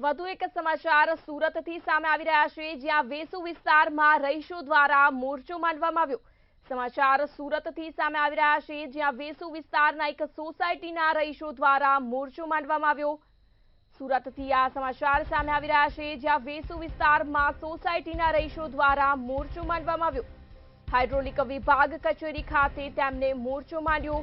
વધુ એક સમાચાર સુરતથી સામે આવી રહ્યા છે, જ્યાં વેસુ વિસ્તારમાં રહીશો દ્વારા મોરચો માંડવામાં આવ્યો। સમાચાર સુરતથી સામે આવી રહ્યા છે, જ્યાં વેસુ વિસ્તારના એક સોસાયટીના રહીશો દ્વારા મોરચો માંડવામાં આવ્યો। સુરતથી આ સમાચાર સામે આવી રહ્યા છે, જ્યાં વેસુ વિસ્તારમાં સોસાયટીના રહીશો દ્વારા મોરચો માંડવામાં આવ્યો। હાઇડ્રોલિક વિભાગ કચેરી ખાતે તેમને મોરચો માંડ્યો।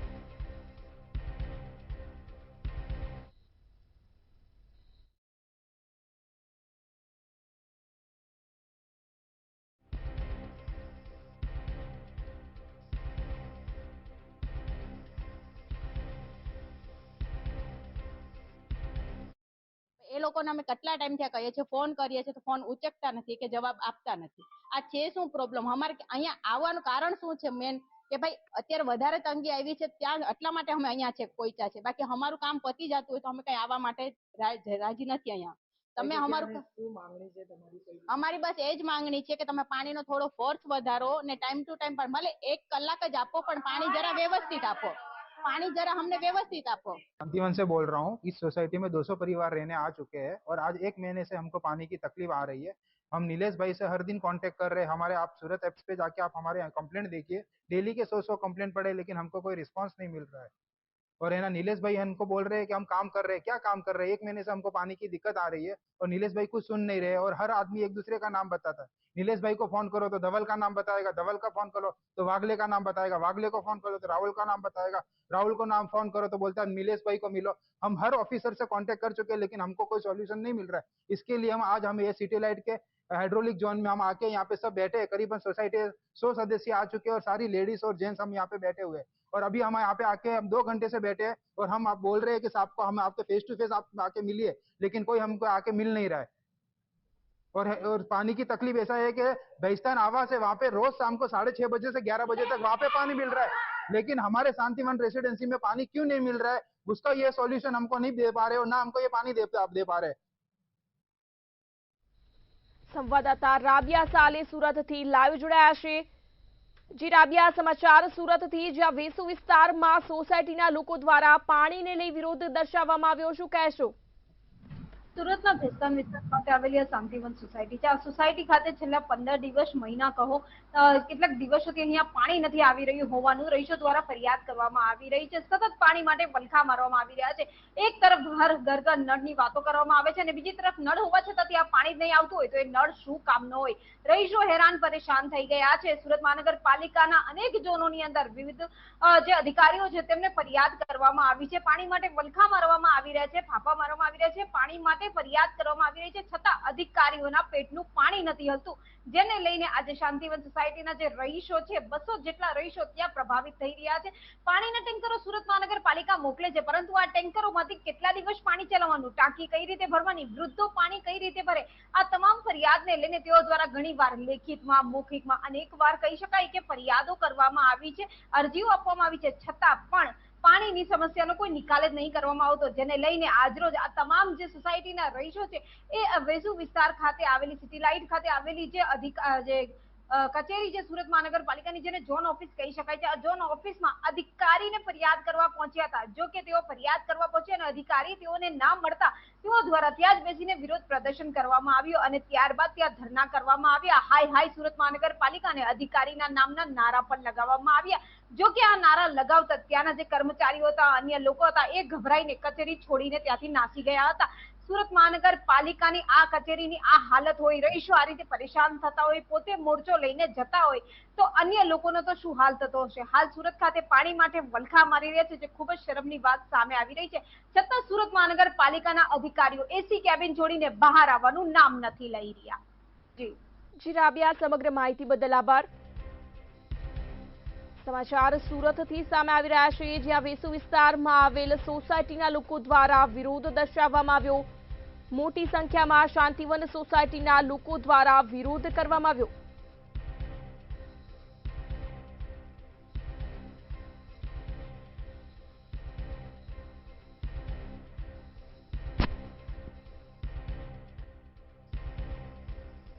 એ લોકોને અમે કેટલા ટાઈમથી કહીએ છીએ, ફોન કરીએ છીએ તો ફોન ઉચકતા નથી કે જવાબ આપતા નથી। આ છે શું પ્રોબ્લેમ? અમારે અહીંયા આવવાનું કારણ શું છે મેન કે ભાઈ અત્યારે વધારે તંગી આવી છે, ત્યાં એટલા માટે અમે અહીંયા છે પહોંચ્યા છે। બાકી અમારું કામ પતી જતું હોય તો અમે કઈ આવવા માટે રાજી નથી। અહીંયા તમે અમારું શું માંગણી છે તમારી? અમારી બસ એ જ માંગણી છે કે તમે પાણીનો થોડો ફોર્સ વધારો ને ટાઈમ ટુ ટાઈમ પણ ભલે 1 કલાક જ આપો, પણ પાણી જરા વ્યवस्थित આપો। पानी जरा हमने व्यवस्थित आपको। शांतिवन से बोल रहा हूँ। इस सोसाइटी में 200 परिवार रहने आ चुके हैं और आज 1 महीने से हमको पानी की तकलीफ आ रही है। हम नीलेश भाई से हर दिन कांटेक्ट कर रहे हैं। हमारे आप सूरत ऐप्स पे जाके आप हमारे कंप्लेंट देखिए, डेली के 100 कंप्लेंट पड़े, लेकिन हमको कोई रिस्पांस नहीं मिल रहा है। और है ना, नीलेश भाई हमको बोल रहे हैं कि हम काम कर रहे हैं। क्या काम कर रहे हैं? 1 महीने से हमको पानी की दिक्कत आ रही है और नीलेश भाई कुछ सुन नहीं रहे। और हर आदमी एक दूसरे का नाम बताता है। नीलेश भाई को फोन करो तो धवल का नाम बताएगा, धवल का फोन करो तो वागले का नाम बताएगा, वागले को फोन करो तो राहुल का नाम बताएगा, राहुल को नाम फोन करो तो बोलता है नीलेश भाई को मिलो। हम हर ऑफिसर से कांटेक्ट कर चुके हैं, लेकिन हमको कोई सॉल्यूशन नहीं मिल रहा है। इसके लिए हम ये सिटी लाइट के हाइड्रोलिक जोन में हम आके यहाँ पे सब बैठे हैं। करीबन सोसाइटी 100 सदस्य आ चुके हैं और सारी लेडीज और जेंट्स हम यहाँ पे बैठे हुए हैं। और अभी हम यहाँ पे आके हम 2 घंटे से बैठे हैं और हम आप बोल रहे हैं कि साहब को हम आपके फेस टू फेस आप आके मिलिए, लेकिन कोई हमको आके मिल नहीं रहा है। और पानी की तकलीफ ऐसा है कि बेइस्तान आवास है, वहाँ पे रोज शाम को 6:30 बजे से 11 बजे तक वहाँ पे पानी मिल रहा है, लेकिन हमारे शांतिवन रेसिडेंसी में पानी क्यों नहीं मिल रहा है, उसका ये सॉल्यूशन हमको नहीं दे पा रहे और ना हमको ये पानी दे पा रहे। संवाददाता राबिया साले सूरतથી લાઈવ જોડાયા છે। જી રાબિયા, સમાચાર સુરતથી, જ્યાં વેસુ વિસ્તારમાં સોસાયટીના લોકો દ્વારા પાણીને લઈ વિરોધ દર્શાવવામાં આવ્યો, શું કહેશો? સુરતના ભેસ્તાન વિસ્તાર ખાતે આવેલી આ શાંતિવન સોસાયટી છે। આ સોસાયટી ખાતે છેલ્લા 15 દિવસ મહિના કહો કેટલાક દિવસોથી અહીંયા પાણી નથી આવી રહ્યું હોવાનું રહીશો દ્વારા ફરિયાદ કરવામાં આવી રહી છે। સતત પાણી માટે વલખા મારવામાં આવી રહ્યા છે। એક તરફ ઘર ઘર નળની વાતો કરવામાં આવે છે અને બીજી તરફ નળ હોવા છતાં ત્યાં પાણી જ નહીં આવતું હોય તો એ નળ શું કામનો હોય? રહીશો હેરાન પરેશાન થઈ ગયા છે। સુરત મહાનગરપાલિકાના અનેક ઝોનોની અંદર વિવિધ જે અધિકારીઓ છે તેમને ફરિયાદ કરવામાં આવી છે। પાણી માટે વલખા મારવામાં આવી રહ્યા છે, ફાંફા મારવામાં આવી રહ્યા છે, પાણી માટે ફરિયાદ કરવામાં આવી રહી છે, છતાં અધિકારીઓના પેટનું પાણી નથી હલતું, જેને લઈને આજે શાંતિવન સોસાયટીના જે રહીશો છે 200 જેટલા રહીશો ત્યાં પ્રભાવિત થઈ રહ્યા છે। પાણીના ટેન્કરો સુરત મહાનગરપાલિકા મોકલે છે, પરંતુ આ ટેન્કરોમાંથી કેટલા દિવસ પાણી ચલાવવાનું, ટાંકી કઈ રીતે ભરવાની, વૃદ્ધો પાણી કઈ રીતે ભરે, આ તમામ ફરિયાદને લઈને તેઓ દ્વારા ઘણીવાર લેખિતમાં, મૌખિકમાં અનેકવાર કહી શકાય કે ફરિયાદો કરવામાં આવી છે, અરજીઓ આપવામાં આવી છે, છતાં પણ પાણીની સમસ્યાનો કોઈ નિકાલ જ નહીં કરવામાં આવતો, જેને લઈને આજરોજ આ તમામ જે સોસાયટીના રહીશો છે એ વેસુ વિસ્તાર ખાતે આવેલી સિટી લાઇટ ખાતે આવેલી જે કચેરી છે સુરત મહાનગરપાલિકાની, જેને ઝોન ઓફિસ કહી શકાય છે, આ ઝોન ઓફિસમાં અધિકારીને ફરિયાદ કરવા પહોંચ્યા હતા। જો કે તેઓ ફરિયાદ કરવા પહોંચ્યા અને અધિકારી તેઓને ના મળતા તેઓ દ્વારા ત્યાં જ બેસીને વિરોધ પ્રદર્શન કરવામાં આવ્યું અને ત્યારબાદ ત્યાં ધરણા કરવામાં આવ્યા। હાય હાય સુરત મહાનગરપાલિકા અને અધિકારીના નામના નારા પણ લગાવવામાં આવ્યા। જો કે આ નારા લગાવતા ત્યાંના જે કર્મચારીઓ હતા, અન્ય લોકો હતા, એ ગભરાઈને કચેરી છોડીને ત્યાંથી નાસી ગયા હતા। સુરત મહાનગરપાલિકાની આ કચેરીની આ હાલત હોય, રહીશો આ રીતે પરેશાન થતા હોય, પોતે મોરચો લઈને જતા હોય, તો અન્ય લોકોનો તો શું હાલ થતો હશે? હાલ સુરત ખાતે પાણી માટે વલખા મારી રહ્યા છે, જે ખૂબ જ શરમની વાત સામે આવી રહી છે, છતાં સુરત મહાનગરપાલિકાના અધિકારીઓ એસી કેબિન છોડીને બહાર આવવાનું નામ નથી લઈ રહ્યા। જી રાબિયા, સમગ્ર માહિતી બદલ આભાર। સમાચાર સુરતથી સામે આવી રહ્યા છે, જ્યાં વેસુ વિસ્તારમાં આવેલ સોસાયટીના લોકો દ્વારા વિરોધ દર્શાવવામાં આવ્યો। મોટી સંખ્યામાં શાંતિવન સોસાયટીના લોકો દ્વારા વિરોધ કરવામાં આવ્યો।